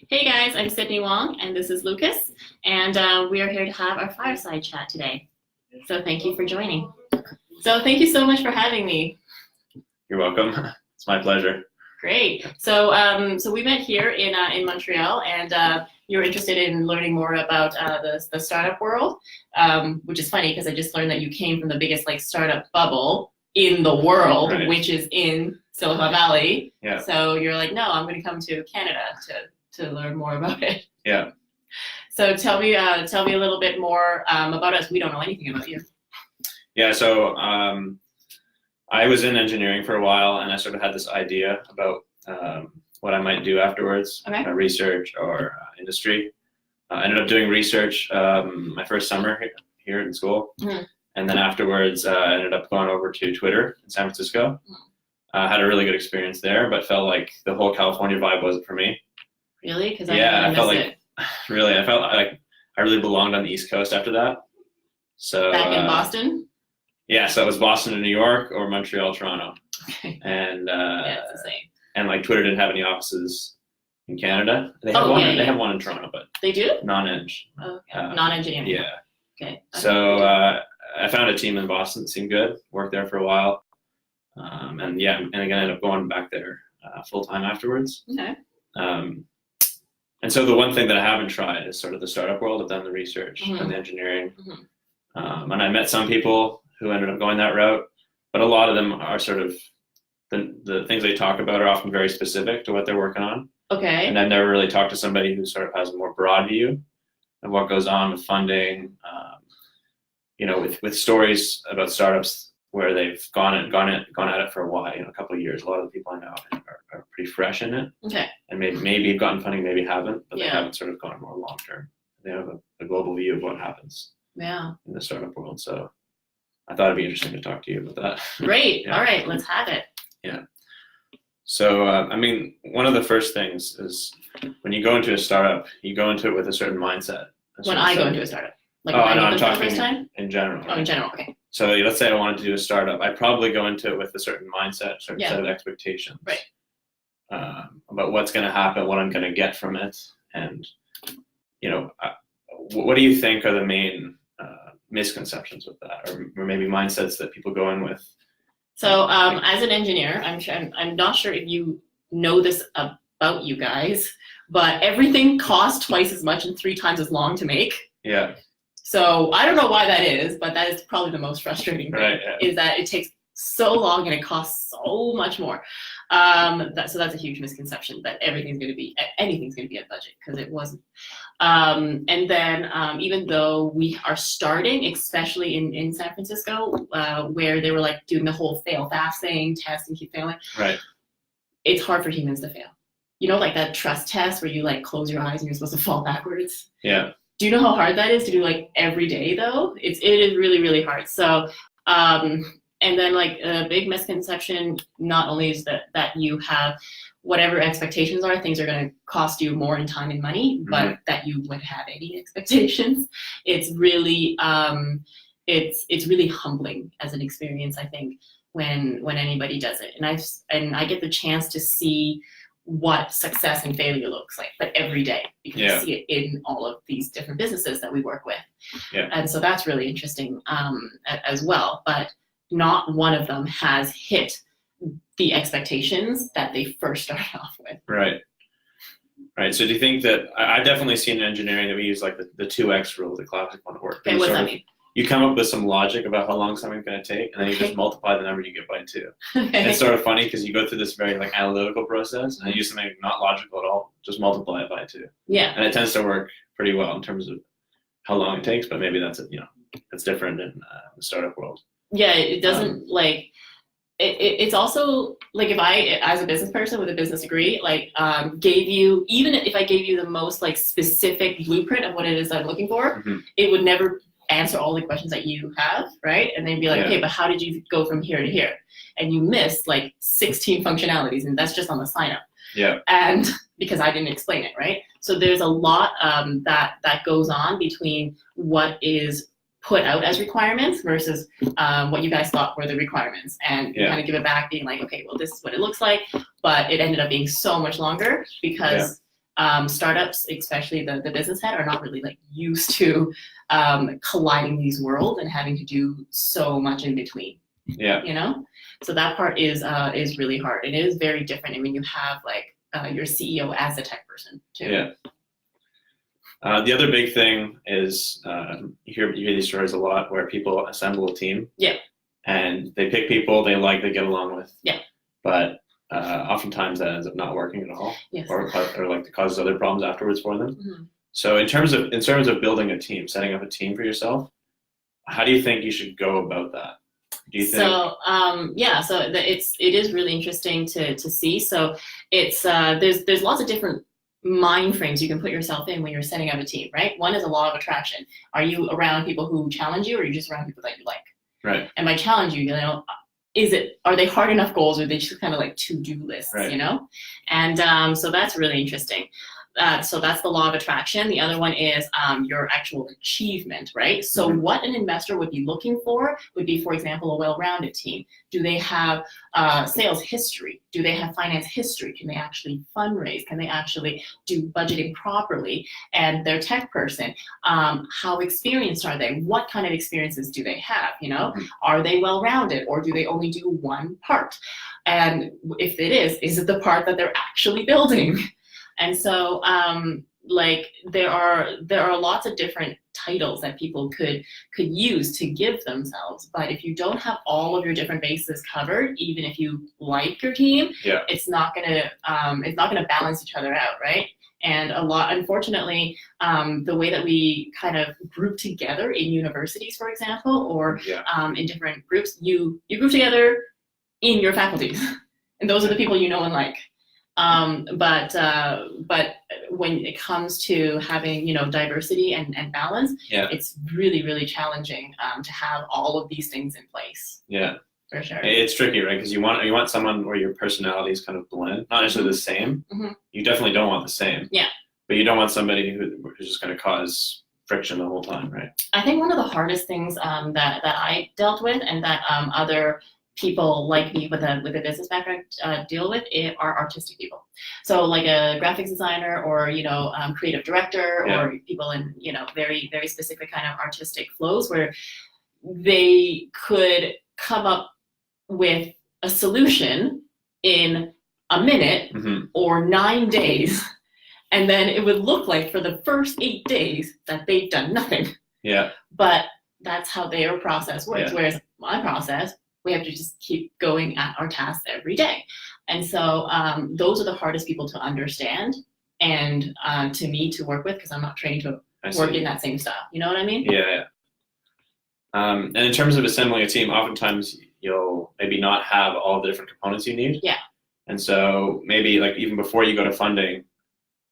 Hey guys, I'm Sydney Wong, and this is Lucas, and we are here to have our fireside chat today. So thank you for joining. So thank you so much for having me. You're welcome. It's my pleasure. Great. So we met here in Montreal, and you were interested in learning more about the startup world, which is funny because I just learned that you came from the biggest startup bubble in the world, Right. which is in Silicon Valley. Yeah. So you're like, no, I'm going to come to Canada to learn more about it. Yeah. So tell me a little bit more about us. We don't know anything about you. Yeah. So I was in engineering for a while, and I sort of had this idea about what I might do afterwards, Okay. Research or industry. I ended up doing research my first summer here in school, and then afterwards I ended up going over to Twitter in San Francisco. Had a really good experience there, but felt like the whole California vibe wasn't for me. Really? Because I felt like it. I felt like I really belonged on the East Coast after that. So Back in Boston? Yeah, so it was Boston and New York or Montreal, Toronto. Okay. And Yeah, it's the same. and like Twitter didn't have any offices in Canada. They have They have one in Toronto, but they do? non-eng. Oh, okay. Non-engineering. Yeah. Okay. So I found a team in Boston that seemed good. Worked there for a while, and again ended up going back there full time afterwards. Okay. And so the one thing that I haven't tried is sort of the startup world. I've done the research and the engineering, and I met some people who ended up going that route, but a lot of them are sort of the things they talk about are often very specific to what they're working on. Okay. And I've never really talked to somebody who sort of has a more broad view of what goes on with funding, with stories about startups where they've gone at it for a while, a couple of years. A lot of the people I know are pretty fresh in it. Okay. And maybe have gotten funding, maybe haven't, but they Yeah. haven't sort of gone more long term. They have a global view of what happens Yeah. in the startup world. So I thought it'd be interesting to talk to you about that. Great. Yeah. All right, let's have it. Yeah. So, one of the first things is when you go into a startup, you go into it with a certain mindset. When I go into a startup. Like Oh, when I no, go I'm into the talking first time? in general. Oh, in general, okay. So let's say I wanted to do a startup. I'd probably go into it with a certain mindset, certain Yeah. set of expectations. Right. About what's going to happen, what I'm going to get from it. And, what do you think are the main misconceptions with that, or maybe mindsets that people go in with? So as an engineer, I'm not sure if you know this about you guys, but everything costs twice as much and 3 times as long to make. Yeah. So I don't know why that is, but that is probably the most frustrating thing, Right, yeah. is that it takes so long and it costs so much more. So that's a huge misconception that anything's going to be at budget, because it wasn't. And then even though we are starting, especially in San Francisco, where they were doing the whole fail fast thing, test and keep failing. Right. It's hard for humans to fail. That trust test where you close your eyes and you're supposed to fall backwards. Yeah. Do you know how hard that is to do every day though? It is really, really hard. So, and then a big misconception, not only is that you have whatever expectations are, things are going to cost you more in time and money, but that you wouldn't have any expectations. It's really, it's really humbling as an experience, I think, when anybody does it. And I get the chance to see what success and failure looks like, but every day, because I see it in all of these different businesses that we work with. Yeah. And so that's really interesting as well. But not one of them has hit the expectations that they first started off with. Right. Right. So do you think that I've definitely seen in engineering that we use the 2x rule, the classic one at work. Okay, what's that mean? You come up with some logic about how long something's going to take, and then you just multiply the number you get by 2. Okay. It's sort of funny because you go through this very analytical process, and you use something not logical at all, just multiply it by 2. Yeah. And it tends to work pretty well in terms of how long it takes, but maybe that's that's different in the startup world. Yeah, it doesn't it's also if I, as a business person with a business degree, gave you, even if I gave you the most specific blueprint of what it is I'm looking for, it would never answer all the questions that you have, right? And then be okay, but how did you go from here to here? And you missed 16 functionalities, and that's just on the sign up. Yeah. And because I didn't explain it, right? So there's a lot that goes on between what is put out as requirements versus what you guys thought were the requirements, and you kind of give it back being okay, well, this is what it looks like, but it ended up being so much longer because startups, especially the business head, are not really like used to colliding these worlds and having to do so much in between. Yeah. You know, so that part is really hard. It is very different. I mean, you have like your CEO as a tech person too. Yeah. The other big thing is you hear these stories a lot where people assemble a team. Yeah. And they pick people they get along with. Yeah. But oftentimes that ends up not working at all. Yes. Or like causes other problems afterwards for them. Mm-hmm. So in terms of building a team, setting up a team for yourself, how do you think you should go about that? Do you think? So it is really interesting to see. So it's there's lots of different mind frames you can put yourself in when you're setting up a team, right? One is a law of attraction. Are you around people who challenge you, or are you just around people that you like? Right. And by challenge you know, are they hard enough goals, or are they just kind of like to-do lists, right. You know? And so that's really interesting. So that's the law of attraction. The other one is your actual achievement, right? So what an investor would be looking for would be, for example, a well-rounded team. Do they have sales history? Do they have finance history? Can they actually fundraise? Can they actually do budgeting properly? And their tech person, how experienced are they? What kind of experiences do they have? You know, are they well-rounded, or do they only do one part? And if it is it the part that they're actually building? And so, like there are lots of different titles that people could use to give themselves. But if you don't have all of your different bases covered, even if you like your team, it's not gonna balance each other out, right? And unfortunately, the way that we kind of group together in universities, for example, or in different groups, you group together in your faculties, and those are the people you know and like. But when it comes to having, you know, diversity and balance, it's really, really challenging to have all of these things in place. Yeah, for sure. It's tricky, right? Because you want someone where your personalities kind of blend, not necessarily the same. You definitely don't want the same. Yeah. But you don't want somebody who's just going to cause friction the whole time, right? I think one of the hardest things that I dealt with, and that other people like me with a business background deal with are artistic people. So like a graphics designer, or, you know, creative director, or people in, you know, very, very specific kind of artistic flows where they could come up with a solution in a minute or 9 days. And then it would look like for the first 8 days that they've done nothing. Yeah. But that's how their process works. Whereas my process, we have to just keep going at our tasks every day. And so those are the hardest people to understand and to me to work with, because I'm not trained to work in that same style. You know what I mean? Yeah. And in terms of assembling a team, oftentimes you'll maybe not have all the different components you need. Yeah. And so maybe like even before you go to funding,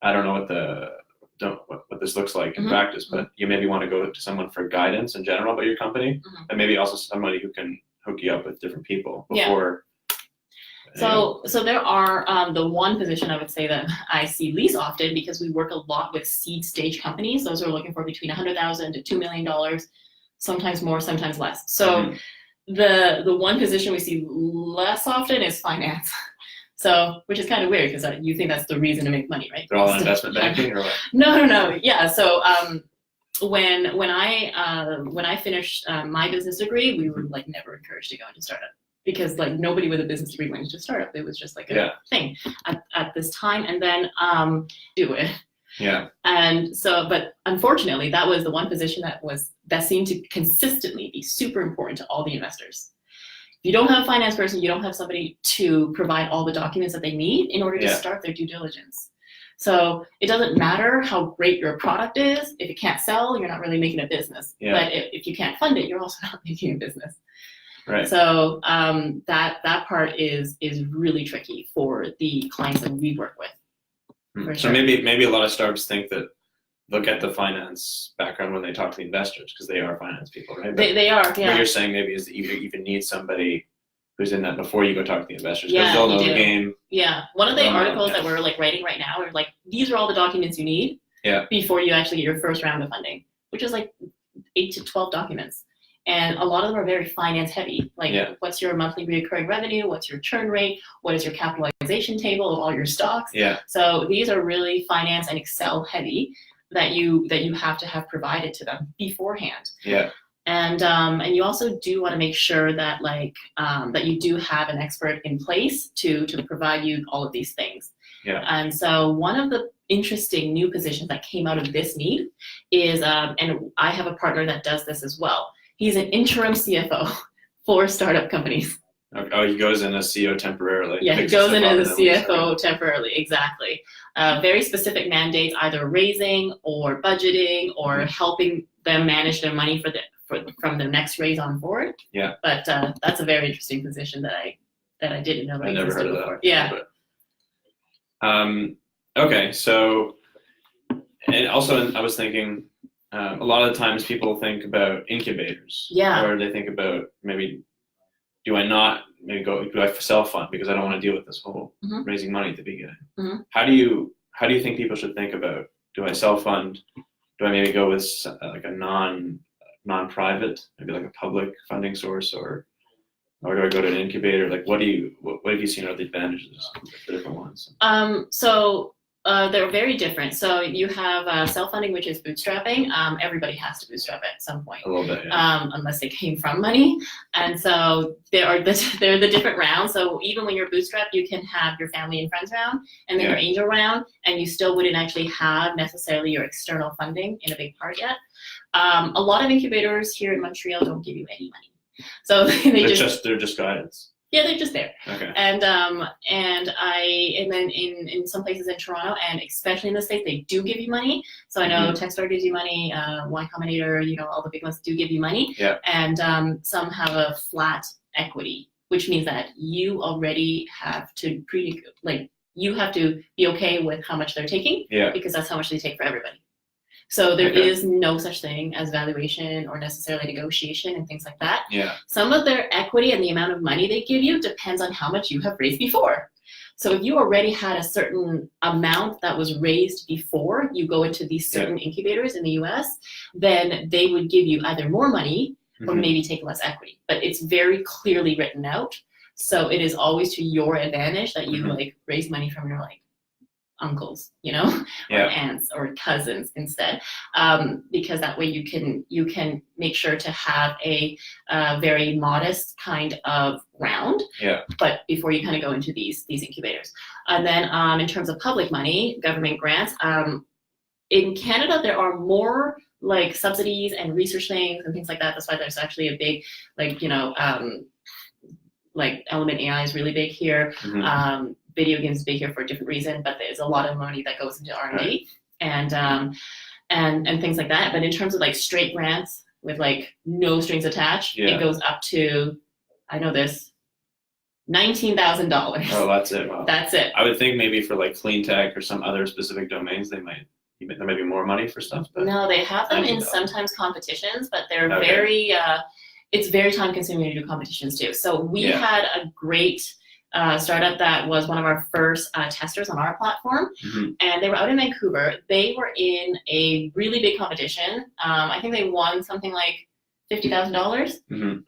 I don't know what this looks like in practice, but you maybe want to go to someone for guidance in general about your company, and maybe also somebody who can hook you up with different people before. So there are the one position I would say that I see least often, because we work a lot with seed stage companies. Those are looking for between $100,000 to $2 million, sometimes more, sometimes less. So the one position we see less often is finance. So, which is kind of weird, because you think that's the reason to make money, right? They're all in investment banking, or what? No. Yeah. So when I finished my business degree, we were like never encouraged to go into startup, because like nobody with a business degree went into startup. It was just like a thing at this time, and then do it. Yeah. And so, but unfortunately, that was the one position that seemed to consistently be super important to all the investors. If you don't have a finance person, you don't have somebody to provide all the documents that they need in order to start their due diligence. So it doesn't matter how great your product is. If it can't sell, you're not really making a business. Yeah. But if you can't fund it, you're also not making a business. Right. So that part is really tricky for the clients that we work with. So maybe a lot of startups think that they'll get the finance background when they talk to the investors, because they are finance people, right? But they are. Yeah. What you're saying maybe is that you even need somebody who's in that before you go talk to the investors, because they'll know the game. Yeah. One of the articles that we're like writing right now are like, these are all the documents you need before you actually get your first round of funding, which is like 8 to 12 documents. And a lot of them are very finance heavy. Like, Yeah. what's your monthly recurring revenue? What's your churn rate? What is your capitalization table of all your stocks? Yeah. So these are really finance and Excel heavy that you have to have provided to them beforehand. Yeah. And you also do want to make sure that that you do have an expert in place to provide you all of these things. Yeah. And so one of the interesting new positions that came out of this need is, and I have a partner that does this as well. He's an interim CFO for startup companies. Oh, he goes in as CEO temporarily. Yeah, he goes in as a CFO temporarily, exactly. Very specific mandates, either raising or budgeting or helping them manage their money from their next raise on forward. Yeah. But that's a very interesting position that I didn't know that I never heard of before. that. Yeah. Okay, so, and also I was thinking, a lot of the times people think about incubators. Yeah. Or they think about maybe, do I self-fund because I don't want to deal with this whole raising money at the beginning. Mm-hmm. How do you think people should think about, do I self-fund? Do I maybe go with like a non-private, maybe like a public funding source, or do I go to an incubator? Like, what have you seen are the advantages of the different ones? So they're very different. So you have self-funding, which is bootstrapping. Everybody has to bootstrap at some point. A little bit, yeah. Unless they came from money. And so they're the different rounds. So even when you're bootstrapped, you can have your family and friends round, and then your angel round, and you still wouldn't actually have necessarily your external funding in a big part yet. A lot of incubators here in Montreal don't give you any money. So they're just guidance. Yeah, they're just there. Okay. And then in some places in Toronto, and especially in the States, they do give you money. So I know Techstars gives you money, Y Combinator, all the big ones do give you money. Yeah. And some have a flat equity, which means that you already have to you have to be okay with how much they're taking. Yeah. Because that's how much they take for everybody. So there is no such thing as valuation or necessarily negotiation and things like that. Yeah. Some of their equity and the amount of money they give you depends on how much you have raised before. So if you already had a certain amount that was raised before you go into these certain incubators in the US, then they would give you either more money or maybe take less equity. But it's very clearly written out. So it is always to your advantage that you raise money from your uncles, or aunts or cousins instead, because that way you can make sure to have a very modest kind of round. Yeah. But before you kind of go into these incubators, and then in terms of public money, government grants, in Canada there are more like subsidies and research things and things like that. That's why there's actually a big like Element AI is really big here. Video games is big here for a different reason, but there's a lot of money that goes into R&D and things like that. But in terms of like straight grants with like no strings attached, it goes up to, I know this, $19,000. Oh, that's it. Wow. That's it. I would think maybe for like clean tech or some other specific domains, there might be more money for stuff. But no, they have them in sometimes competitions, but they're very, it's very time consuming to do competitions too. So we had a great startup that was one of our first testers on our platform, and they were out in Vancouver. They were in a really big competition. I think they won something like $50,000,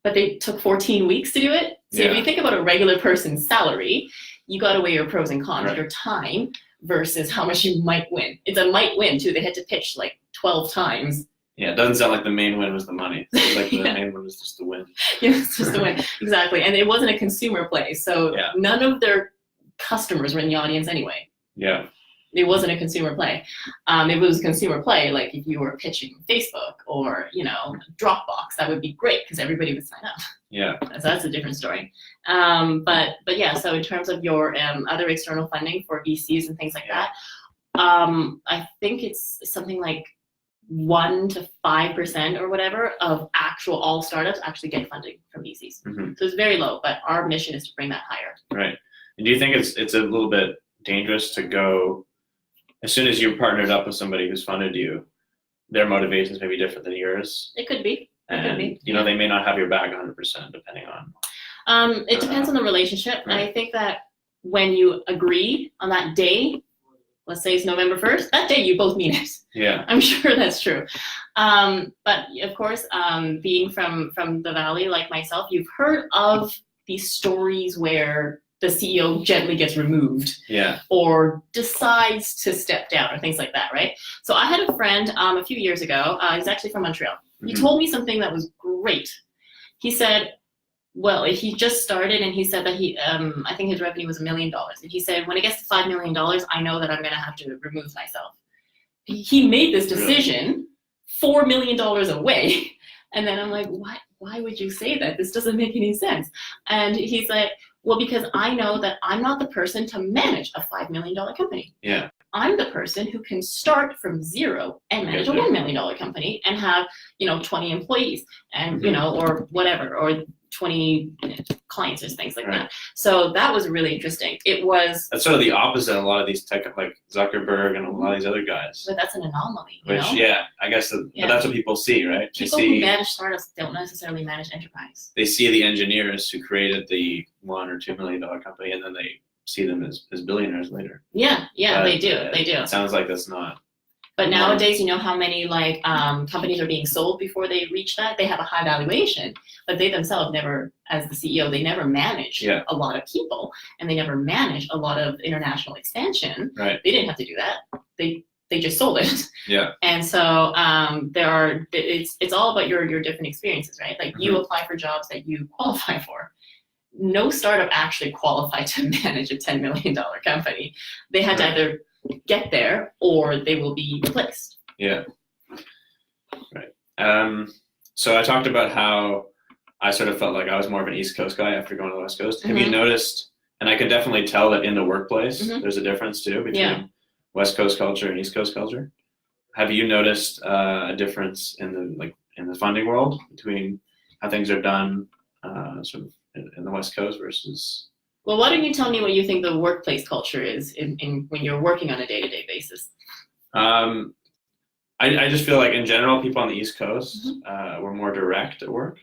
but they took 14 weeks to do it. So if you think about a regular person's salary, you got to weigh your pros and cons, your time versus how much you might win. It's a might win too. They had to pitch like 12 times. Yeah, it doesn't sound like the main win was the money. It sounds like the main win was just the win. Yeah, it's just the win. Exactly. And it wasn't a consumer play. So none of their customers were in the audience anyway. Yeah. It wasn't a consumer play. If it was a consumer play, like if you were pitching Facebook or, Dropbox, that would be great because everybody would sign up. Yeah. So that's a different story. But yeah, so in terms of your other external funding for VCs and things like that, I think it's something like 1 to 5% or whatever of actual all startups actually get funding from VCs. So it's very low, but our mission is to bring that higher. Right. And do you think it's a little bit dangerous to go, as soon as you're partnered up with somebody who's funded you, their motivations may be different than yours? It could be. And, they may not have your back 100% depending on. It depends on the relationship. Right. And I think that when you agree on that day, let's say it's November 1st, that day you both mean it. Yeah. I'm sure that's true. But of course, being from the Valley like myself, you've heard of these stories where the CEO gently gets removed, or decides to step down, or things like that, right? So I had a friend a few years ago. He's actually from Montreal. He told me something that was great. He said, well, he just started, and he said that I think his revenue was $1 million. And he said, when it gets to $5 million, I know that I'm going to have to remove myself. He made this decision $4 million away. And then I'm like, why would you say that? This doesn't make any sense. And he's like, well, because I know that I'm not the person to manage a $5 million company. Yeah. I'm the person who can start from zero and manage a $1 million company and have, 20 employees and, or whatever, or 20 clients or things like that. So that was really interesting. That's sort of the opposite of a lot of these tech, like Zuckerberg and a lot of these other guys. But that's an anomaly, I guess, but that's what people see, right? People who manage startups don't necessarily manage enterprise. They see the engineers who created the $1 or $2 million company, and then they see them as billionaires later. Yeah, they do. It sounds like that's not. But nowadays, you know how many companies are being sold before they reach that? They have a high valuation, but they themselves never, as the CEO, they never manage a lot of people, and they never manage a lot of international expansion. Right. They didn't have to do that. They just sold it. Yeah. And so it's all about your different experiences, right? Like you apply for jobs that you qualify for. No startup actually qualified to manage a $10 million company. They had to either get there or they will be replaced. Yeah. Right. So I talked about how I sort of felt like I was more of an East Coast guy after going to the West Coast. Have you noticed, and I can definitely tell that in the workplace, there's a difference too between West Coast culture and East Coast culture. Have you noticed a difference in the funding world between how things are done sort of in the West Coast versus? Well, why don't you tell me what you think the workplace culture is in when you're working on a day-to-day basis? I just feel like in general, people on the East Coast were more direct at work,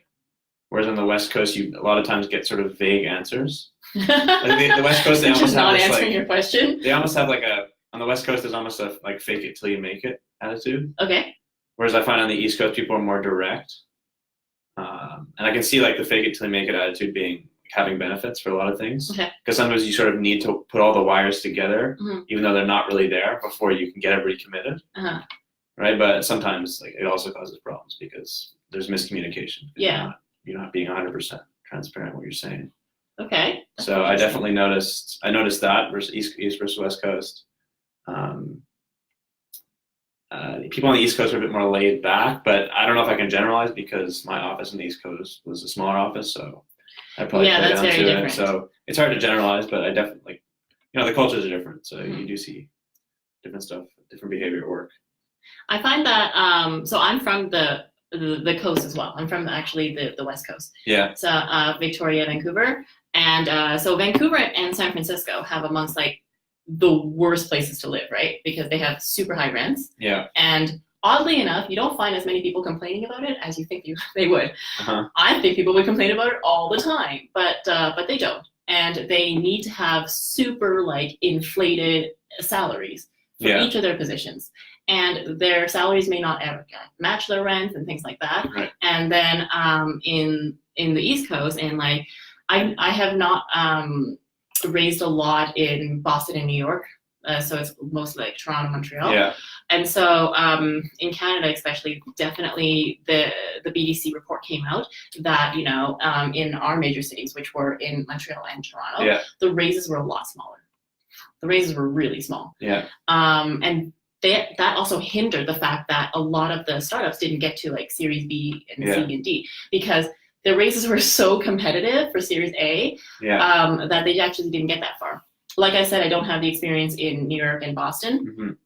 whereas on the West Coast, you a lot of times get sort of vague answers. Like the West Coast, they almost have not answering your question. They almost have on the West Coast, there's almost a fake it till you make it attitude. Okay. Whereas I find on the East Coast, people are more direct, and I can see the fake it till you make it attitude being having benefits for a lot of things. Because sometimes you sort of need to put all the wires together, even though they're not really there, before you can get everybody committed. Right? But sometimes it also causes problems because there's miscommunication. Yeah. You're not being 100% transparent what you're saying. Okay. So I definitely noticed that versus East versus West Coast. People on the East Coast are a bit more laid back, but I don't know if I can generalize because my office on the East Coast was a smaller office, so I probably play that's down very to different. it. So it's hard to generalize, but I definitely, the cultures are different, so you do see different stuff, different behavior at work. I find that so I'm from the coast as well. I'm from actually the West Coast. Yeah. So Victoria, Vancouver, and so Vancouver and San Francisco have amongst the worst places to live, right? Because they have super high rents. Yeah. And oddly enough, you don't find as many people complaining about it as you think they would. I think people would complain about it all the time, but they don't. And they need to have super inflated salaries for each of their positions. And their salaries may not ever match their rent and things like that. Right. And then in the East Coast, and I have not raised a lot in Boston and New York. So it's mostly Toronto, Montreal. Yeah. And so in Canada, especially, definitely the BDC report came out that, in our major cities, which were in Montreal and Toronto, the raises were a lot smaller. The raises were really small. Yeah. And that also hindered the fact that a lot of the startups didn't get to Series B and C and D because the raises were so competitive for Series A that they actually didn't get that far. Like I said, I don't have the experience in New York and Boston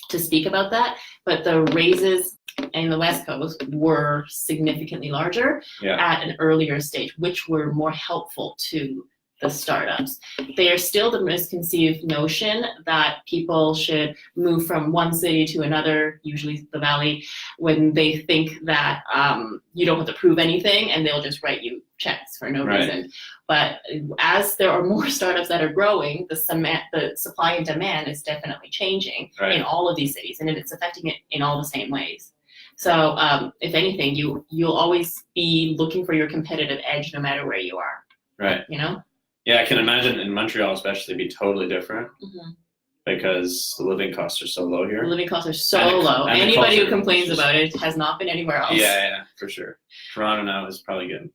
to speak about that, but the raises in the West Coast were significantly larger at an earlier stage, which were more helpful to the startups. They are still the misconceived notion that people should move from one city to another, usually the Valley, when they think that you don't have to prove anything and they'll just write you checks for no reason. But as there are more startups that are growing, the supply and demand is definitely changing in all of these cities, and it's affecting it in all the same ways. So if anything, you'll always be looking for your competitive edge no matter where you are. Right. You know? Yeah, I can imagine in Montreal especially be totally different because the living costs are so low here. The living costs are so low. Anybody who complains about it has not been anywhere else. Yeah, for sure. Toronto now is probably getting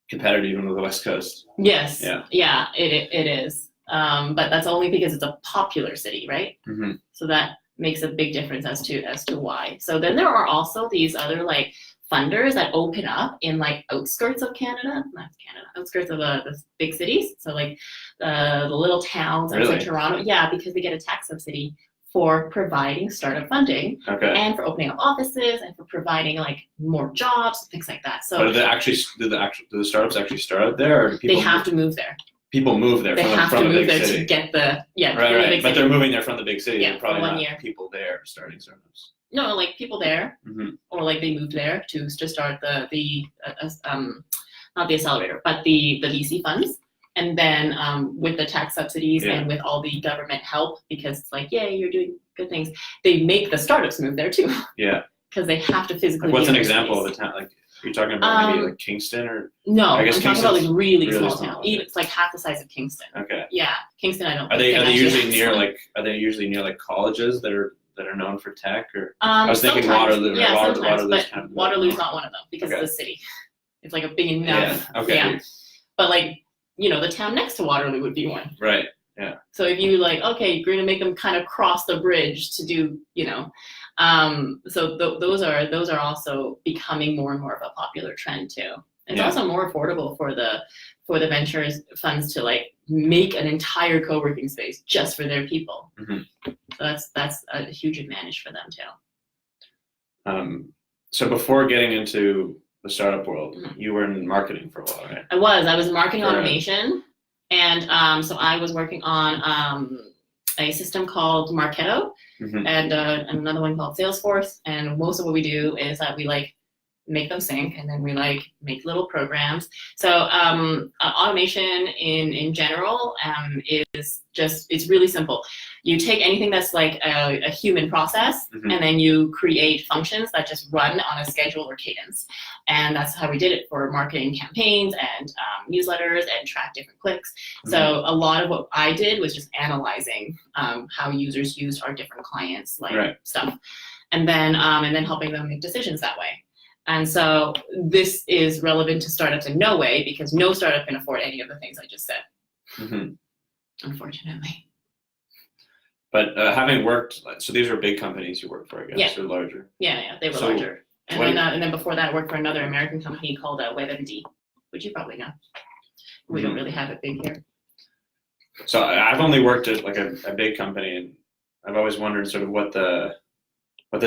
competitive even with the West Coast. Yes. Yeah, it is. But that's only because it's a popular city, right? Mm-hmm. So that makes a big difference as to why. So then there are also these other like funders that open up in like outskirts of outskirts of the big cities. So like the little towns outside Toronto. Yeah, because they get a tax subsidy for providing startup funding and for opening up offices and for providing like more jobs, things like that. So but do the startups actually start out there, or do people they have to move there? People move there from the big city to get the right. But they're moving there from the big city. Yeah, They're probably not year. People there starting startups. No, like people there, or like they moved there to start the not the accelerator, but the VC funds. And then with the tax subsidies and with all the government help, because it's like, yay, you're doing good things, they make the startups move there too. Yeah. Because they have to physically. Like what's an example of a town? Like, are you talking about maybe like Kingston or? No, I'm talking about like really small town. Even it's like half the size of Kingston. Okay. Yeah, Kingston. I don't. Are they usually near like colleges that are known for tech or? I was thinking Waterloo. Yeah, sometimes, but Waterloo's not one of them because of the city. It's like a big enough. Yeah. Okay. Yeah. But like. The town next to Waterloo would be one. Right. Yeah. So if you like, okay, you're going to make them kind of cross the bridge to do, so those are also becoming more and more of a popular trend too. It's also more affordable for the ventures funds to like make an entire co-working space just for their people. Mm-hmm. So that's a huge advantage for them too. So before getting into the startup world, you were in marketing for a while, right? I was in marketing automation, and so I was working on a system called Marketo and another one called Salesforce. And most of what we do is that we like make them sync, and then we like make little programs. So automation in general is just, it's really simple. You take anything that's like a human process, and then you create functions that just run on a schedule or cadence. And that's how we did it for marketing campaigns and newsletters and track different clicks. So a lot of what I did was just analyzing how users used our different clients stuff, and then helping them make decisions that way. And so this is relevant to startups in no way, because no startup can afford any of the things I just said, unfortunately. But having worked, so these are big companies you work for, I guess, or larger. Yeah, they were larger. And then before that, I worked for another American company called WebMD, which you probably know. We don't really have it big here. So I've only worked at like a big company, and I've always wondered sort of what the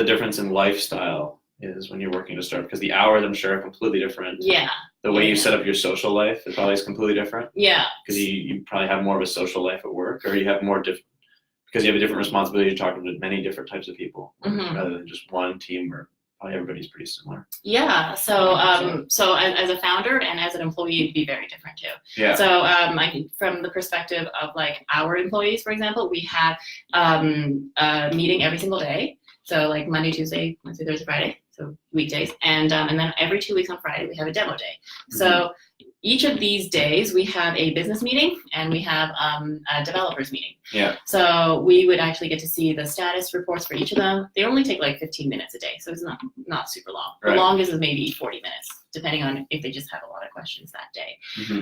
difference in lifestyle is when you're working to start, because the hours, I'm sure, are completely different. Yeah. The way you set up your social life is always completely different. Yeah. Because you probably have more of a social life at work, or you have more because you have a different responsibility to talk to many different types of people rather than just one team where probably everybody's pretty similar. Yeah. So as a founder and as an employee, it'd be very different too. Yeah. So from the perspective of like our employees, for example, we have a meeting every single day. So like Monday, Tuesday, Wednesday, Thursday, Friday. So weekdays, and then every 2 weeks on Friday we have a demo day. So each of these days we have a business meeting and we have a developers meeting. Yeah. So we would actually get to see the status reports for each of them. They only take like 15 minutes a day, so it's not super long. Right. The longest is maybe 40 minutes, depending on if they just have a lot of questions that day.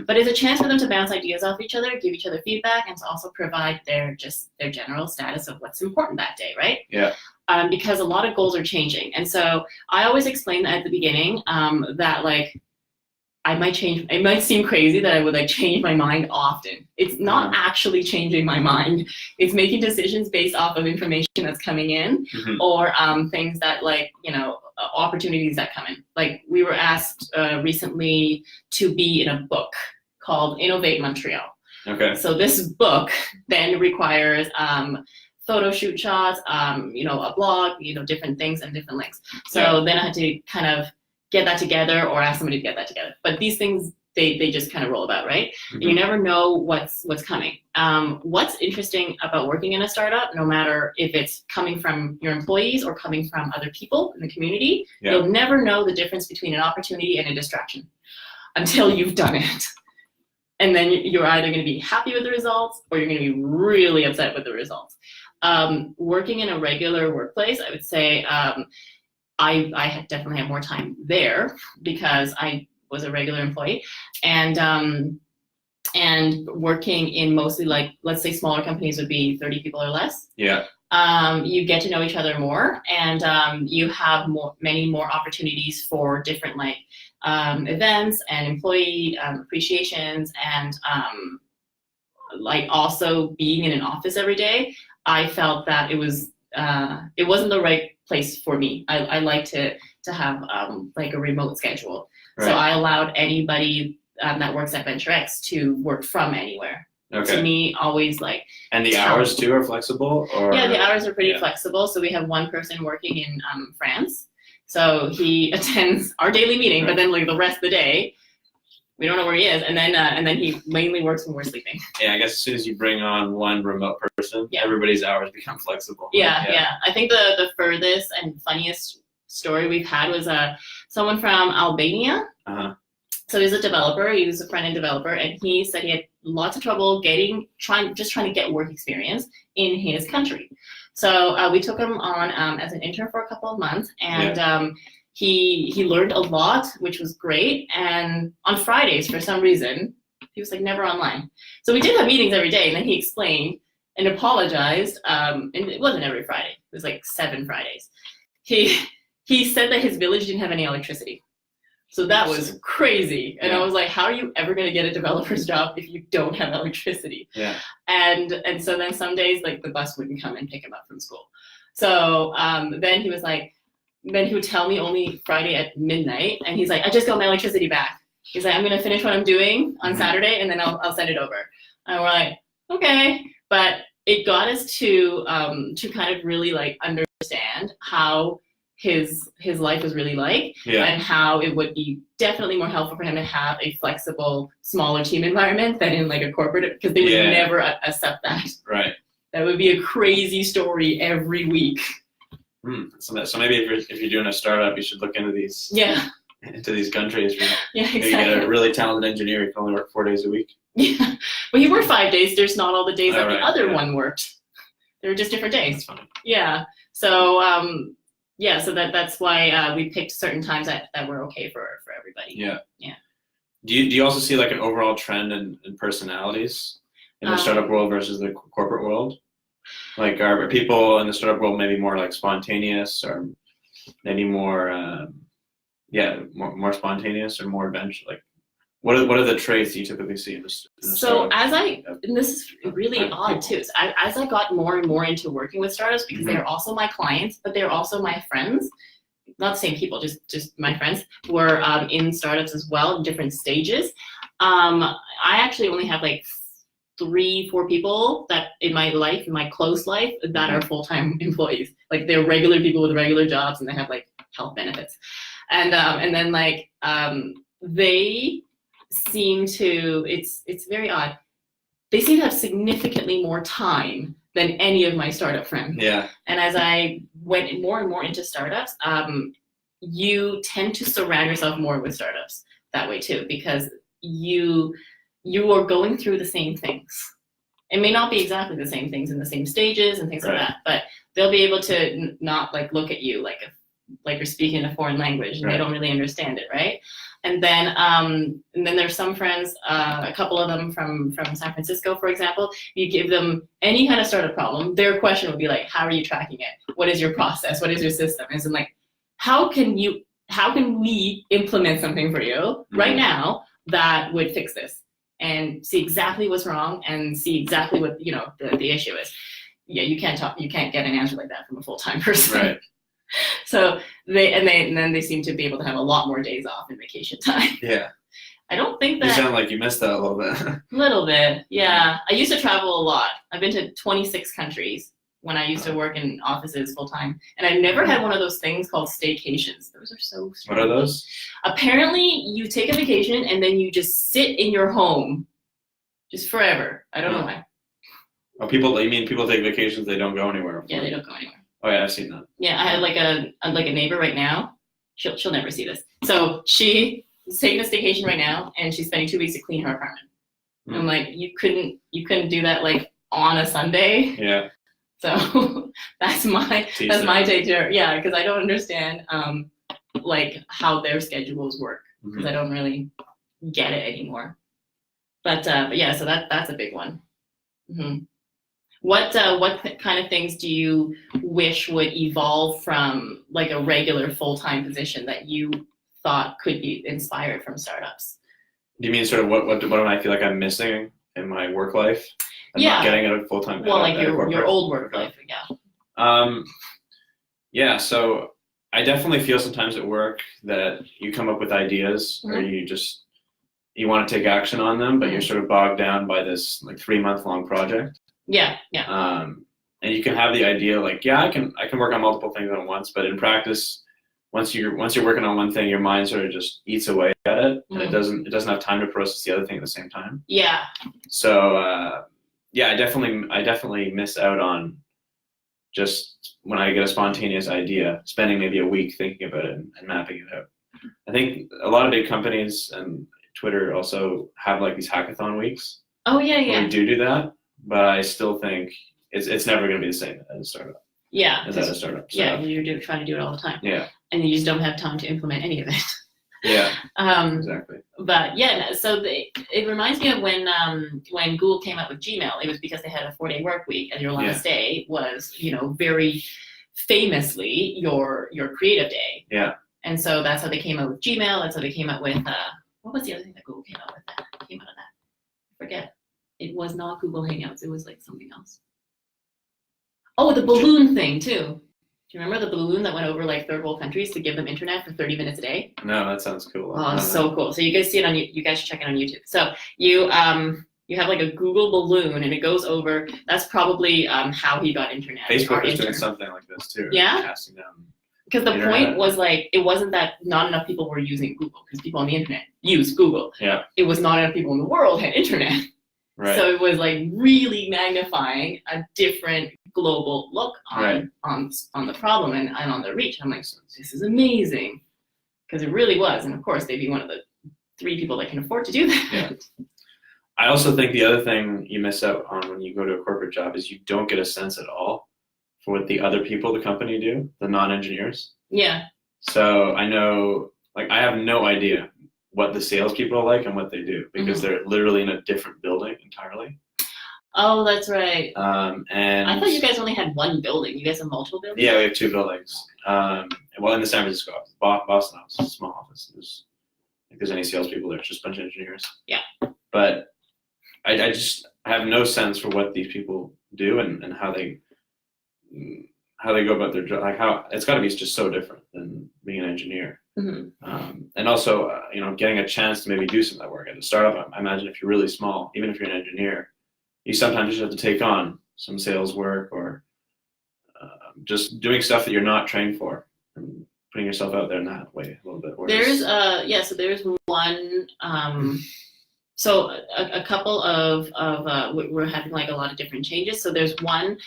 But it's a chance for them to bounce ideas off each other, give each other feedback, and to also provide their general status of what's important that day, right? Yeah. Because a lot of goals are changing. And so I always explain that at the beginning, that like I might change, it might seem crazy that I would like change my mind often. It's not actually changing my mind. It's making decisions based off of information that's coming in or things that like, opportunities that come in. Like we were asked recently to be in a book called Innovate Montreal. Okay. So this book then requires photo shoot shots, a blog, different things and different links. So then I had to kind of get that together or ask somebody to get that together. But these things they just kind of roll about, right? Mm-hmm. And you never know what's coming. What's interesting about working in a startup, no matter if it's coming from your employees or coming from other people in the community, you'll never know the difference between an opportunity and a distraction until you've done it. And then you're either going to be happy with the results or you're going to be really upset with the results. Working in a regular workplace, I would say I definitely have more time there because I was a regular employee, and working in mostly, like, let's say smaller companies would be 30 people or less. Yeah. You get to know each other more, and you have many more opportunities for different events and employee appreciations, and like also being in an office every day. I felt that it wasn't the right place for me. I like to have like a remote schedule. Right. So I allowed anybody that works at VenturX to work from anywhere. Okay. To me, always like. And the hours too are flexible, or? Yeah, the hours are pretty flexible. So we have one person working in France. So he attends our daily meeting, but then like the rest of the day, we don't know where he is, and then he mainly works when we're sleeping. Yeah, I guess as soon as you bring on one remote person, everybody's hours become flexible. Yeah. I think the furthest and funniest story we've had was someone from Albania. Uh-huh. So he's a developer. He was a front-end developer, and he said he had lots of trouble trying to get work experience in his country. So we took him on as an intern for a couple of months, and he learned a lot, which was great. And on Fridays, for some reason, he was like never online. So we did have meetings every day, and then he explained and apologized. And it wasn't every Friday. It was like 7 Fridays. He said that his village didn't have any electricity. So that was crazy. And I was like, how are you ever going to get a developer's job if you don't have electricity? Yeah. And so then some days, like, the bus wouldn't come and pick him up from school. So then he was like, then he would tell me only Friday at midnight. And he's like, I just got my electricity back. He's like, I'm going to finish what I'm doing on Saturday, and then I'll send it over. And we're like, okay. But it got us to kind of really like understand how his life was really like, and how it would be definitely more helpful for him to have a flexible, smaller team environment than in like a corporate, because they would never accept that. Right. That would be a crazy story every week. So maybe if you're doing a startup, you should look into these countries. Maybe get a really talented engineer who can only work 4 days a week. Yeah, well, he worked 5 days. There's not all the days that the other one worked. They were just different days. That's funny. Yeah. So so that's why we picked certain times that were okay for everybody. Yeah. Do you also see like an overall trend in personalities in the startup world versus the corporate world? Like, are people in the startup world maybe more like spontaneous, or maybe more more spontaneous, or more adventure? Like, what are the traits you typically see in the so startup? And this is really odd too. So as I got more and more into working with startups, because they're also my clients, but they're also my friends. Not the same people, just my friends who are in startups as well, in different stages. I actually only have like 3-4 people that in my close life, that are full-time employees. Like, they're regular people with regular jobs, and they have like health benefits. And then like they seem to, it's very odd. They seem to have significantly more time than any of my startup friends. Yeah. And as I went more and more into startups, you tend to surround yourself more with startups that way too, because you are going through the same things. It may not be exactly the same things in the same stages and things like that, but they'll be able to not like look at you like you're speaking a foreign language, and they don't really understand it, right? And then there's some friends, a couple of them from San Francisco, for example. You give them any kind of startup problem, their question would be like, how are you tracking it? What is your process? What is your system? And like, how can we implement something for you right now that would fix this, and see exactly what's wrong, and see exactly what the issue is. Yeah, you can't get an answer like that from a full-time person. Right. So then they seem to be able to have a lot more days off in vacation time. Yeah. I don't think that. You sound like you missed that a little bit. A little bit, yeah. I used to travel a lot. I've been to 26 countries. when I used to work in offices full time, and I never had one of those things called staycations. Those are so strange. What are those? Apparently, you take a vacation and then you just sit in your home, just forever. I don't know why. Oh, you mean people take vacations, they don't go anywhere? Yeah, they don't go anywhere. Oh yeah, I've seen that. Yeah, I had like a neighbor right now. She'll never see this. So she's taking a staycation right now, and she's spending 2 weeks to clean her apartment. Mm. I'm like, you couldn't do that like on a Sunday. Yeah. So that's my take to her. Yeah, because I don't understand like how their schedules work, because I don't really get it anymore. But yeah, so that's a big one. Mm-hmm. What kind of things do you wish would evolve from like a regular full-time position that you thought could be inspired from startups? Do you mean sort of what do I feel like I'm missing in my work life? I'm not getting it full-time. Well, like your old work life, yeah. Yeah, so I definitely feel sometimes at work that you come up with ideas or you want to take action on them, but you're sort of bogged down by this like 3-month-long project. Yeah. And you can have the idea like, I can work on multiple things at once, but in practice, once you're working on one thing, your mind sort of just eats away at it, and it doesn't have time to process the other thing at the same time. Yeah. So I definitely miss out on just when I get a spontaneous idea, spending maybe a week thinking about it and mapping it out. I think a lot of big companies and Twitter also have like these hackathon weeks. Oh yeah. We do that, but I still think it's never going to be the same as a startup. Yeah. As at a startup. So. Yeah, you're trying to do it all the time. Yeah. And you just don't have time to implement any of it. Yeah. Exactly. But yeah, so it reminds me of when Google came out with Gmail. It was because they had a 4-day work week, and your last day was, very famously your creative day. Yeah. And so that's how they came out with Gmail. That's how they came out with what was the other thing that Google came out with that came out of that? I forget. It was not Google Hangouts. It was like something else. Oh, the balloon thing too. Do you remember the balloon that went over like third world countries to give them internet for 30 minutes a day? No, that sounds cool. Oh, so cool. So you guys see it you guys should check it on YouTube. So you have like a Google balloon, and it goes over. That's probably how he got internet. Facebook is doing something like this too. Yeah. Casting down because the point was like, it wasn't that not enough people were using Google, because people on the internet use Google. Yeah. It was not enough people in the world had internet. Right. So it was like really magnifying a different global look on the problem and on the reach. I'm like, this is amazing, because it really was. And of course, they'd be one of the 3 people that can afford to do that. Yeah. I also think the other thing you miss out on when you go to a corporate job is you don't get a sense at all for what the other people, the company do, the non-engineers. Yeah. So I know, like, I have no idea what the salespeople are like and what they do, because they're literally in a different building entirely. Oh, that's right. And I thought you guys only had one building. You guys have multiple buildings? Yeah, we have 2 buildings. Well, in the San Francisco office, Boston office, it's a small office. If there's any salespeople there, it's just a bunch of engineers. Yeah. But I just have no sense for what these people do and how they go about their job. Like, how it's got to be just so different than being an engineer. And also, getting a chance to maybe do some of that work at a startup. I imagine if you're really small, even if you're an engineer, you sometimes just have to take on some sales work or just doing stuff that you're not trained for and putting yourself out there in that way a little bit. So there's one. So a couple of we're having like a lot of different changes. So there's one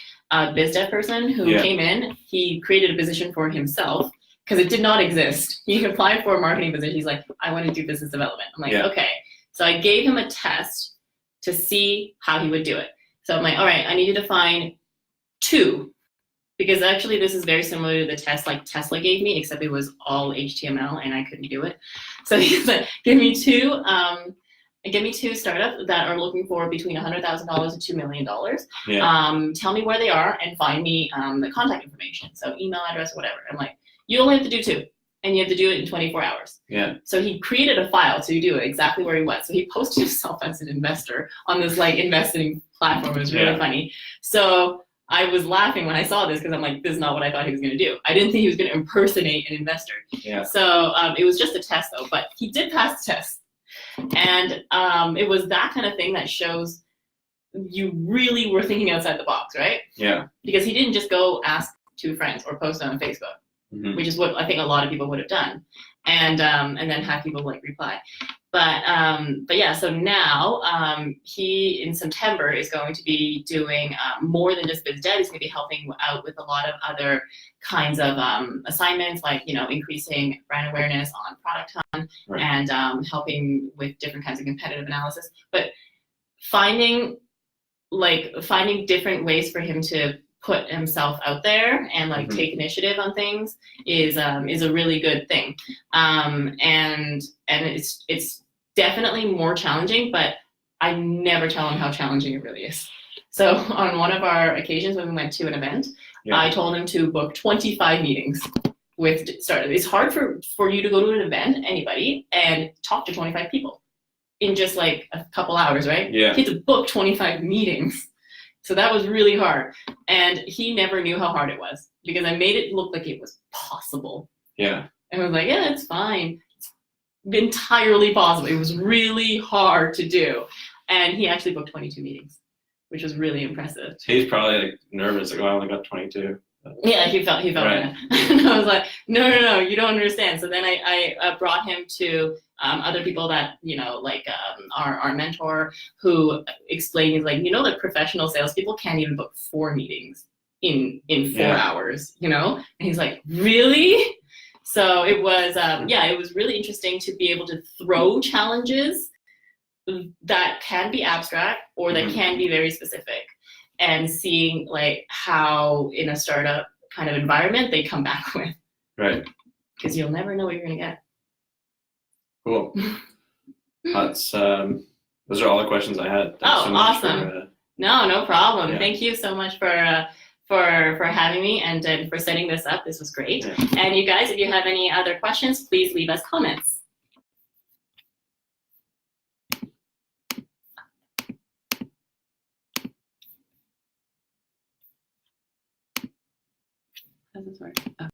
biz dev person who came in. He created a position for himself because it did not exist. He applied for a marketing position. He's like, I want to do business development. I'm like, okay. So I gave him a test to see how he would do it. So I'm like, all right, I need you to find 2, because actually this is very similar to the test like Tesla gave me, except it was all HTML and I couldn't do it. So he's like, give me 2 startups that are looking for between $100,000 and $2 million. Yeah. Tell me where they are and find me the contact information. So email address, whatever. I'm like, you only have to do 2. And you have to do it in 24 hours. Yeah. So he created a file to do it exactly where he was. So he posted himself as an investor on this like investing platform. It was really funny. So I was laughing when I saw this, because I'm like, this is not what I thought he was going to do. I didn't think he was going to impersonate an investor. Yeah. So it was just a test though, but he did pass the test. And it was that kind of thing that shows you really were thinking outside the box, right? Yeah. Because he didn't just go ask 2 friends or post on Facebook, which is what I think a lot of people would have done, and then have people like reply. But yeah, so now he in September is going to be doing more than just biz dev. He's going to be helping out with a lot of other kinds of assignments, like increasing brand awareness on Product Hunt, right, and helping with different kinds of competitive analysis. But finding different ways for him to put himself out there and like take initiative on things is a really good thing. And it's definitely more challenging, but I never tell him how challenging it really is. So on one of our occasions when we went to an event, I told him to book 25 meetings with startups. It's hard for you to go to an event, anybody, and talk to 25 people in just like a couple hours, right? Yeah. He had to book 25 meetings. So that was really hard. And he never knew how hard it was because I made it look like it was possible. Yeah. And I was like, yeah, it's fine. Entirely possible. It was really hard to do, and he actually booked 22 meetings, which was really impressive. He's probably like nervous, like, oh, I only got 22. Yeah, he felt right. Bad. And I was like, no, you don't understand. So then I brought him to other people that like our mentor, who explained, he's like, that professional salespeople can't even book 4 meetings in 4 hours, and he's like, really? So it was, it was really interesting to be able to throw challenges that can be abstract or that can be very specific, and seeing like how in a startup kind of environment they come back with. Right. Because you'll never know what you're gonna get. Cool. That's those are all the questions I had. Thanks so awesome. No problem. Yeah. Thank you so much for having me and for setting this up. This was great. Yeah. And you guys, if you have any other questions, please leave us comments.